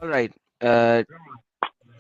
Alright,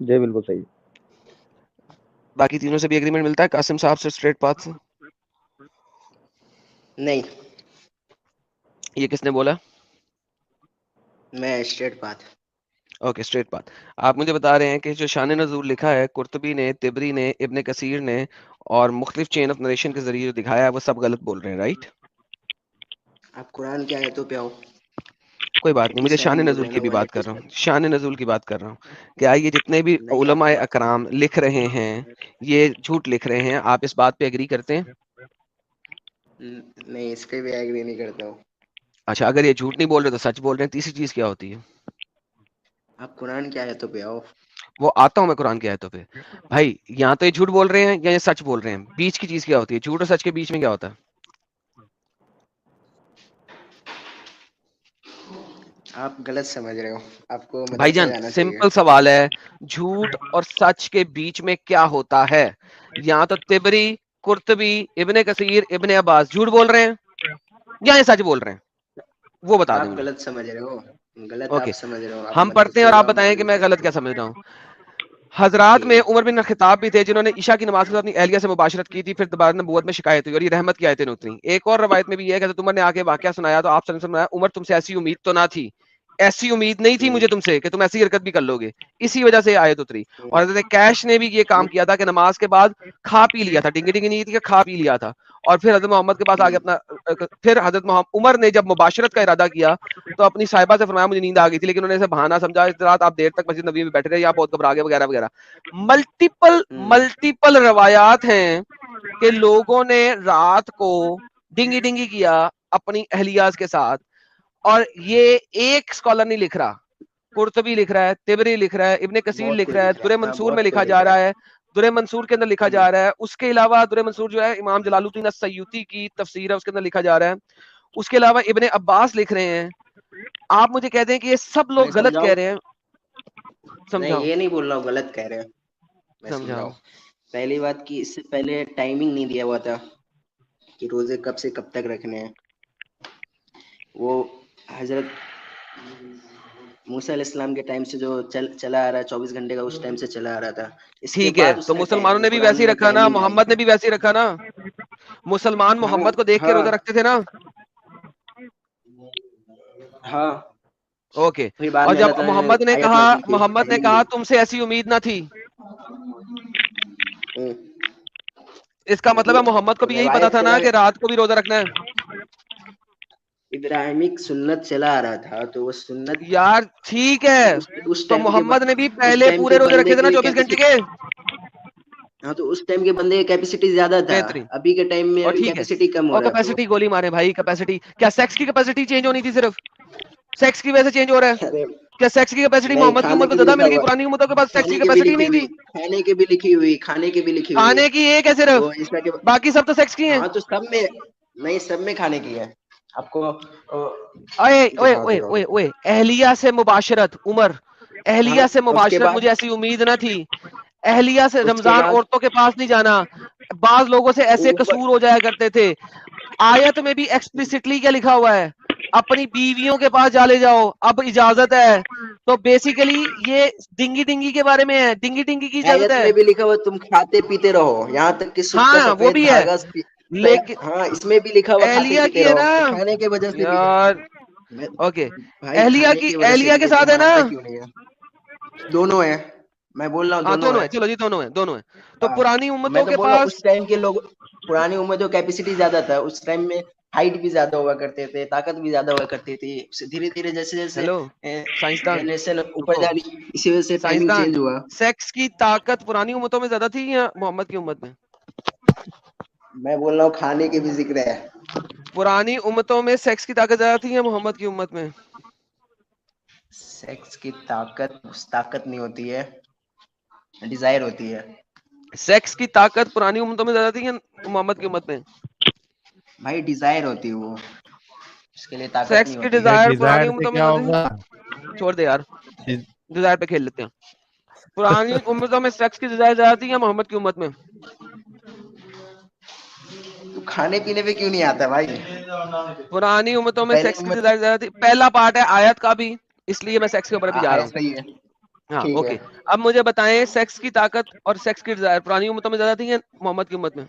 جی بالکل صحیح. باقی تینوں سے بھی اگریمنٹ ملتا ہے قاسم صاحب سے اسٹریٹ پاتھ سے؟ نہیں, یہ کس نے بولا؟ میں straight path. Okay straight path. آپ مجھے بتا رہے ہیں کہ جو شان نزول لکھا ہے قرطبی نے، طبری نے، ابن کثیر نے اور مختلف چین آف نریشن کے ذریعے جو دکھایا ہے وہ سب غلط بول رہے ہیں، رائٹ؟ آپ قرآن کی آیتوں پہ آؤ. کوئی بات نہیں, مجھے شان صحیح بول نزول رہے ہیں کی نا بھی وہ بات آیت کر اس رہا میں. ہوں, شان نزول کی بات کر رہا ہوں. کیا یہ جتنے بھی نہیں, آپ علماء اکرام لکھ رہے ہیں یہ جھوٹ لکھ رہے ہیں؟ آپ اس بات پہ اگری کرتے ہیں؟ نہیں, اس پہ بھی ایگری نہیں کرتا ہوں. اچھا, اگر یہ جھوٹ نہیں بول رہے تو سچ بول رہے ہیں, تیسری چیز کیا ہوتی ہے؟ آپ قرآن کی آیتوں پہ آؤ. وہ آتا ہوں میں قرآن کی آیتوں پہ. بھائی یہاں تو یہ جھوٹ بول رہے ہیں یا یہ سچ بول رہے ہیں؟ بیچ کی چیز کیا ہوتی ہے؟ جھوٹ اور سچ کے بیچ میں کیا ہوتا ہے؟ آپ غلط سمجھ رہے ہو, آپ کو بھائی مدرسہ جان جانا چاہیے. سمپل سوال ہے, جھوٹ اور سچ کے بیچ میں کیا ہوتا ہے؟ یہاں تو طبری, قرطبی, ابن کثیر, ابن عباس جھوٹ بول رہے ہیں یا یہ سچ بول رہے ہیں؟ وہ بتا دیں آپ مجھے. غلط سمجھ رہے ہو, غلط اوکے, آپ سمجھ رہے ہو. آپ ہم پڑھتے ہیں مدرسے اور آپ جاؤ, بتائیں کہ مولوی میں صاحب غلط سے کیا سمجھ پوچھو. رہا ہوں. حضرات ٹھیک میں ہے. عمر بن خطاب بھی تھے جنہوں نے عشاء کی نماز کے ساتھ اپنی اہلیہ سے مباشرت کی تھی, پھر دوبارہ نبوت میں شکایت ہوئی اور یہ رحمت کی آیتیں اتری. ایک اور روایت میں بھی یہ ہے کہ حضرت عمر نے آ کے واقعہ سنایا تو آپ صلی اللہ علیہ وسلم نے فرمایا, عمر تم سے ایسی امید تو نہ تھی, ایسی امید نہیں تھی مجھے تم سے کہ تم ایسی حرکت بھی کر لو گے, اسی وجہ سے آیت اتری. اور حضرت کیش نے بھی یہ کام کیا تھا کہ نماز کے بعد کھا پی لیا تھا, ڈنگی ڈنگی نہیں تھی کہ کھا پی لیا تھا, اور پھر حضرت محمد کے پاس آگے اپنا, پھر حضرت عمر نے جب مباشرت کا ارادہ کیا تو اپنی صاحبہ سے فرمایا مجھے نیند آ گئی تھی, لیکن انہوں نے اسے بہانہ سمجھا, اس رات آپ دیر تک مسجد نبوی میں بیٹھے رہے یا بہت گھبرا گئے وغیرہ وغیرہ. ملٹیپل روایات ہیں کہ لوگوں نے رات کو ڈنگی ڈنگی کیا اپنی اہلیاز کے ساتھ, اور یہ ایک اسکالر نہیں لکھ رہا, قرطبی لکھ رہا ہے, طبری لکھ رہا ہے, ابن کثیر بہت لکھ کوئی رہا ہے, لکھ درہ ہاں, منصور میں بہت کوئی لکھا لکھ جا رہا رہا ہے, درہ منصور کے اندر لکھا ہے. جا رہا ہے. اس کے علاوہ درہ منصور جو ہے امام جلال الدین السیوطی کی تفسیر ہے, اس کے اندر لکھا جا رہا ہے. اس کے علاوہ ابن عباس لکھ رہے ہیں. آپ مجھے کہتے ہیں کہ یہ سب میں لوگ غلط سمجھاؤں, کہہ رہے ہیں. نہیں سمجھاؤ یہ نہیں بول رہا ہوں غلط کہہ رہے ہیں, میں سمجھاؤ. سمجھاؤں. پہلی بات کی اس سے پہلے ٹائمنگ نہیں دیا ہوا تھا کہ روزے کب سے کب تک رکھنے ہیں. وہ حضرت موسیٰ علیہ السلام کے ٹائم سے جو چلا آ رہا ہے 24 گھنٹے کا, اس ٹائم سے چلا آ رہا تھا. اس کے ٹھیک ہے, بعد اس تو کا مسلمانوں نے بھی قرآن ویسے ہی میں رکھا نا, ٹائمنگ آئی. محمد نے بھی ویسے ہی رکھا نا. مسلمان ہاں محمد کو دیکھ کے ہاں روزہ رکھتے تھے نا. ہاں, اوکے, پھر بعد اور میں جب اللہ تعالیٰ نے محمد نے آیت کہا, نازل کی محمد نے ٹائمنگ کہا دی. تم سے ایسی امید نہ تھی, ہوں. اس کا مطلب ہے محمد کو بھی یہی پتا روایت تھا نا چلا, کہ رات کو بھی روزہ رکھنا ہے. ابراہیمک سنت چلا آ رہا تھا تو وہ سنت یار ٹھیک ہے, اس تو ٹائم کے محمد نے بھی اس پہلے ٹائم پورے کے روزے بندے رکھے تھے کے نا لیے 24 گھنٹے کے. ہاں, تو اس ٹائم کے بندے کی کیپیسٹی زیادہ تھا, بہترین, ابھی کے ٹائم میں اور ابھی ٹھیک ہے, کیپیسٹی کم ہو اور رہا ہے. تو کیپیسٹی گولی مارے بھائی, کیپیسٹی کیا سیکس کی کیپیسٹی چینج ہونی تھی, صرف سیکس کی وجہ سے چینج ہو رہا ہے ارے کیا؟ سیکس کی کیپیسٹی نہیں, محمد کی کھانے امت کی کو بھی زیادہ لکھا مل گئی, ہوا, پرانی امتوں کے پاس سیکس کی کھانے کی بھی کیپیسٹی لکھی نہیں ہوئی, تھی. کھانے کی بھی لکھی ہوئی, کھانے کی بھی لکھی ہوئی ہے. کھانے کی ایک ہے تو صرف, اس میں کہ باقی سب تو سیکس کی ہیں. ہاں, تو سب میں نہیں, سب میں کھانے کی ہے. آپ کو اوئے اوئے دکھا اوئے دے رہا اوئے ہوں. اوئے, اہلیہ سے مباشرت, عمر ہاں, اہلیہ سے اس کے مباشرت بعد مجھے ایسی امید نہ تھی. اہلیہ سے اس کے رمضان بعد عورتوں کے پاس نہیں جانا, بعض لوگوں سے ایسے اوپر قصور ہو جایا کرتے تھے. آیت میں بھی ایکسپلیسٹلی کیا لکھا ہوا ہے, اپنی بیویوں کے پاس جا لے جاؤ, اب اجازت ہے. تو بیسیکلی یہ ڈنگی ڈنگی کے بارے میں ہے, ڈنگی ڈنگی کی اجازت آیت ہے. میں بھی لکھا ہوا تم کھاتے پیتے رہو یہاں تک کہ سوکھ کا ہاں وہ سفید بھی ہے, دھاگا لیکن ہاں, اس میں بھی لکھا ہوا کھاتے اہلیہ پیتے کی ہے رہو, نا تو کھانے کی وجہ سے بھی ہے. یار. اوکے, بھائی کھانے کی وجہ سے اہلیہ بھی کے ہے, تو ساتھ ہے نا. مانتا کیوں نہیں ہے؟ دونوں ہے, میں بول رہا ہوں ہاں دونوں دونوں ہے. ہیں, چلو جی دونوں ہیں, دونوں ہیں. تو ہاں, پرانی میں امتوں تو کے بول رہا ہوں پاس اس ٹائم کے لوگ, پرانی عمر جو کیپیسٹی زیادہ تھا, اس ٹائم میں ہائٹ بھی زیادہ ہوا کرتے تھے, طاقت بھی زیادہ ہوا کرتی تھی. دھیرے دھیرے جیسے جیسے ہیلو سائنسدان, جنریشن اوپر رکو, جا رہی, اسی وجہ سے ٹائمنگ سائنسدان, چینج ہوا. سیکس کی طاقت پرانی امتوں میں زیادہ تھی یا محمد کی امت میں؟ میں بول رہا ہوں کھانے کے بھی ذکر ہے. پرانی امتوں میں سیکس کی طاقت زیادہ تھی یا محمد کی امت میں؟ سیکس کی طاقت نہیں ہوتی ہے, ڈیزائر ہوتی ہے. سیکس کی طاقت پرانی امتوں میں زیادہ تھی یا محمد کی امت میں؟ بھائی ڈیزائر ہوتی ہے وہ, اس کے لیے طاقت سیکس نہیں کی ہوتی ہے. ڈیزائر پرانی ڈیزائر سے امتوں میں کیا زیادہ تھی. ہوگا؟ چھوڑ دے یار, ڈیزائر پہ کھیل لیتے ہیں. پرانی امتوں میں سیکس کی ڈیزائر زیادہ تھی یا محمد کی امت میں؟ تو کھانے پینے پہ کیوں نہیں آتا بھائی؟ پرانی امتوں میں پہلے سیکس کی ڈیزائر زیادہ تھی. پہلا پارٹ ہے آیت کا بھی, اس لیے میں سیکس کے اوپر بھی جا رہا ہوں. صحیح ہے. ہاں ٹھیک ہے. اوکے, اب مجھے بتائیں سیکس کی طاقت اور سیکس کی ڈیزائر پرانی امتوں میں زیادہ تھی یا محمد کی امت میں؟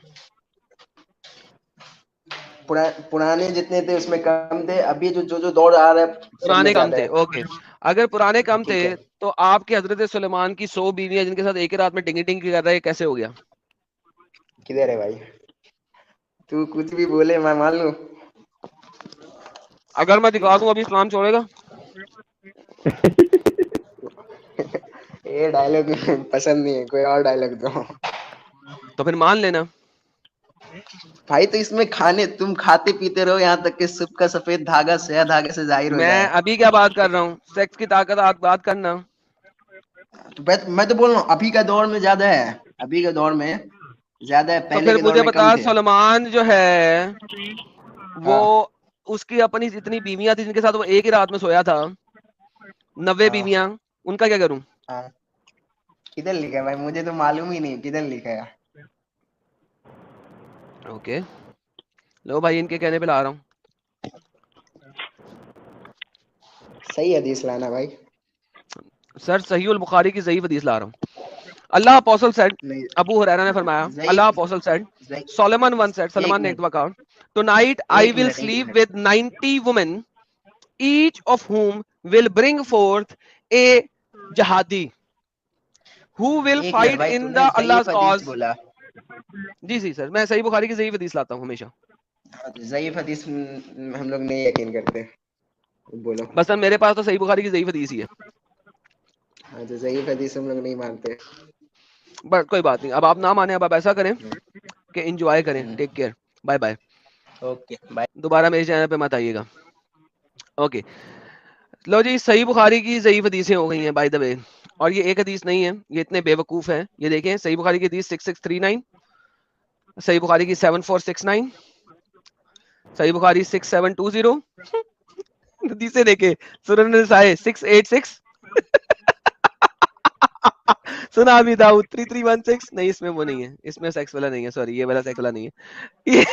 پرانے جتنے تھے اس میں کم تھے, ابھی جو دور آ رہا ہے سب میں پرانے کم زیادہ تھے. ہے. اوکے, اگر پرانے کم تھے ٹھیک ہے. تو آپ کے حضرت سلیمان کی 100 بیویاں جن کے ساتھ ایک ہی رات میں ڈنگی ڈنگی کر رہے, کیسے ہو گیا؟ کدھر ہے بھائی؟ تو کچھ بھی بولے میں مان لوں. اگر میں دکھا دوں ابھی اسلام چھوڑے گا؟ یہ ڈائلگ پسند نہیں ہے, کوئی اور ڈائلگ دو. تو پھر مان لینا. بھائی تو اس میں تم کھاتے پیتے رہو یہاں تک کہ صبح کا سفید دھاگا سیاہ دھاگے سے ظاہر ہو میں جائے. ابھی کیا بات کر رہا ہوں, سیکس کی طاقت آپ بات کرنا. میں تو بول رہا ہوں ابھی کا دور میں زیادہ ہے, ابھی کے دور میں زیادہ ہے, تو پہلے پھر کے دور مجھے میں بتا, کم تھے. سلمان جو ہے وہ ہاں اس کی اپنی جتنی بیویاں تھیں جن کے ساتھ وہ ایک ہی رات میں سویا تھا, 90 ہاں بیویاں, ان کا کیا کروں؟ ہاں. کدھر لکھا ہے بھائی؟ مجھے تو معلوم ہی نہیں کدھر لکھا ہے. اوکے لو بھائی, ان کے کہنے پہ لا رہا ہوں. صحیح حدیث لانا بھائی. سر صحیح البخاری کی ضعیف حدیث لا رہا ہوں. اللہ اپوسل سیڈ, نہیں, ابو ہریرہ نے فرمایا, اللہ ضعیف اپوسل سیڈ, ضعیف- سولomon once said, ایک سلمان نے ایک منٹ دفعہ کہا, tonight I ایک will منٹ ایک sleep minute with 90 women, each of whom will bring forth a jihadi who will ایک منٹ fight بھائی, تو in نے the ضعیف Allah's حدیث cause. بولا. جی جی سر, میں صحیح بخاری کی ضعیف حدیث لاتا ہوں ہمیشہ. ہاں, تو ضعیف حدیث ہم لوگ نہیں یقین کرتے. بولو. بس سر میرے پاس تو صحیح بخاری کی ضعیف حدیث ہی ہے. ہاں, تو ضعیف حدیث ہم لوگ نہیں مانتے. بٹ کوئی بات نہیں, اب آپ نہ مانیں, اب آپ ایسا کریں کہ انجوائے کریں. ہوں. Take care, bye bye. Okay bye. دوبارہ میرے چینل پہ مت آئیے گا. اوکے لو جی, صحیح بخاری کی ضعیف حدیثیں ہو گئی ہیں بائی دا وے, اور یہ ایک حدیث نہیں ہے, یہ اتنے بے وقوف ہیں. یہ دیکھیں, صحیح بخاری کی حدیث 6639, صحیح بخاری کی 7469, صحیح بخاری 6720, حدیثیں دیکھیں, سنن نسائی 686, سنا ابھی داؤد 3316. نہیں اس میں وہ نہیں ہے, اس میں سیکس والا نہیں ہے, سوری یہ والا سیکس والا نہیں ہے.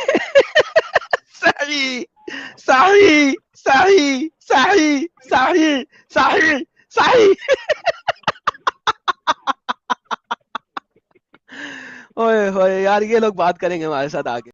صحیح صحیح صحیح صحیح صحیح صحیح صحیح. اوئے ہوئے یار, یہ لوگ بات کریں گے ہمارے ساتھ آگے.